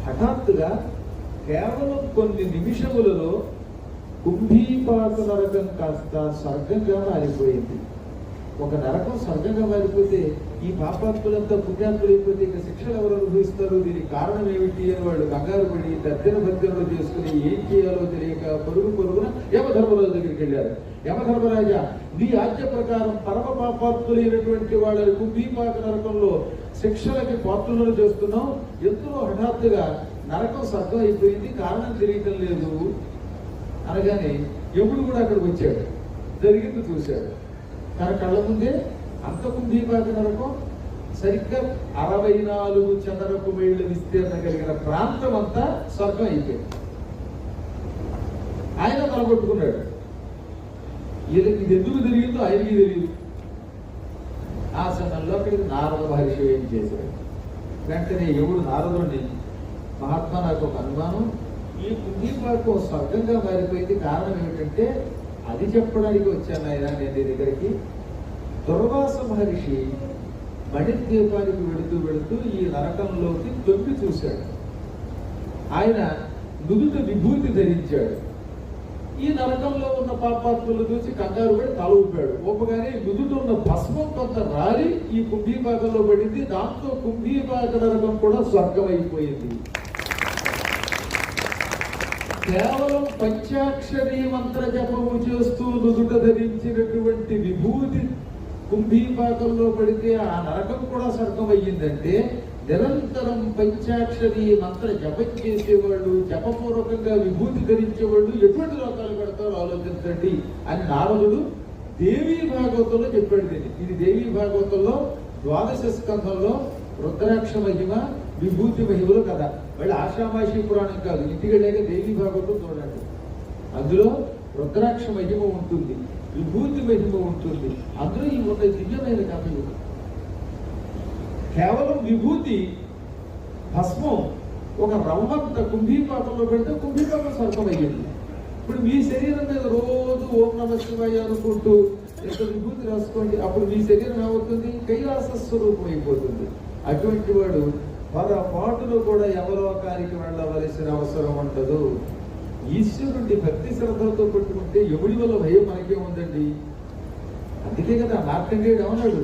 హఠాత్తుగా కేవలం కొన్ని నిమిషములలో కుంభీపాక నరకం కాస్త స్వర్గంగా మారిపోయింది. ఒక నరకం స్వర్గంగా మారిపోతే ఈ పాపాత్ములంతా పుణ్యాత్ములు అయిపోతే ఇక శిక్షలు ఎవరు అనుభవిస్తారు, దీనికి కారణం ఏమిటి అని వాళ్ళు కంగారు పడి తర్జన భర్జనలు చేసుకుని ఏం చేయాలో తెలియక పరుగున యమధర్మరాజు దగ్గరికి వెళ్ళారు. యమధర్మరాజా, నీ ఆజ్ఞ ప్రకారం పరమ పాపాత్ములైనటువంటి వాళ్ళని కుంభీపాక నరకంలో శిక్షలకి పాత్రులను చేస్తున్నాం. ఎంతో హఠాత్తుగా నరకం స్వర్గం అయిపోయింది, కారణం తెలియటం లేదు అనగానే యముడు కూడా అక్కడికి వచ్చాడు. జరిగింది చూశాడు. తన కళ్ళ ముందే అంత కుంభీపాక నరకం సరిగ్గా 64 చదరపు మైళ్ళ విస్తీర్ణ కలిగిన ప్రాంతం అంతా స్వర్గం అయిపోయింది. ఆయన తలగొట్టుకున్నాడు. ఇది ఎందుకు జరిగిందో ఆయనకి తెలియదు. ఆ సమయంలో అక్కడికి నారద మహర్షి ఏం చేశాడు. వెంటనే యముడు నారదుడిని, మహాత్మా నాకు ఒక అనుమానం, ఈ కుంభీపాకం స్వర్గంగా మారిపోయింది, కారణం ఏమిటంటే అది చెప్పడానికి వచ్చాను ఆయన నేను నీ దగ్గరికి. దుర్వాస మహర్షి మణిద్వీపానికి వెళుతూ ఈ నరకంలోకి తొంగి చూశాడు. ఆయన నుదుట విభూతి ధరించాడు. ఈ నరకంలో ఉన్న పాపాత్ములు చూసి కంగారు పడి తల ఊపాడు. ఊపగానే నుదుట ఉన్న భస్మం కొంత రాలి ఈ కుంభీపాకంలో పడింది. దాంతో కుంభీపాక నరకం కూడా స్వర్గం అయిపోయింది. కేవలం పంచాక్షరీ మంత్ర జపము చేస్తూ నుదుట ధరించినటువంటి విభూతి కుంభీపాకంలో పడితే ఆ నరకం కూడా స్వర్గం అయ్యిందంటే, నిరంతరం పంచాక్షరీ మంత్ర జపం చేసేవాళ్ళు, జపపూర్వకంగా విభూతి ధరించేవాళ్ళు ఎటువంటి లోకాలు పెడతారో ఆలోచించండి అని నారదుడు దేవీ భాగవతంలో చెప్పాడు. ఇది దేవీ భాగవతంలో 12వ స్కంధంలో రుద్రాక్ష మహిమ విభూతి మహిమలు కదా. మళ్ళీ ఆషామాషి పురాణం కాదు, ఇంటికి వెళ్ళాక దేవీ భాగవతం చూడండి. అందులో రుద్రాక్ష మహిమ ఉంటుంది, విభూతి మహిమ ఉంటుంది. అందులో ఈ ఒక దివ్యమైన కథ. కేవలం విభూతి భస్మం ఒక రవ్వంత కుంభీపాకంలో పెడితే కుంభీపాకం స్వర్గం అయ్యింది. ఇప్పుడు మీ శరీరం మీద రోజు ఓం నమః శివాయ అనుకుంటూ ఎంత విభూతి రాసుకోండి, అప్పుడు మీ శరీరం ఏమవుతుంది, కైలాస స్వరూపం అయిపోతుంది. అటువంటి వాడు పొరపాటులో కూడా యమలోకానికి వెళ్ళవలసిన అవసరం ఉండదు. ఈశ్వరుడి భక్తి శ్రద్ధలతో పెట్టుకుంటే యముడి వల్ల భయం మనకే ఉందండి. అందుకే కదా మార్కండేయుడు ఏమన్నాడు,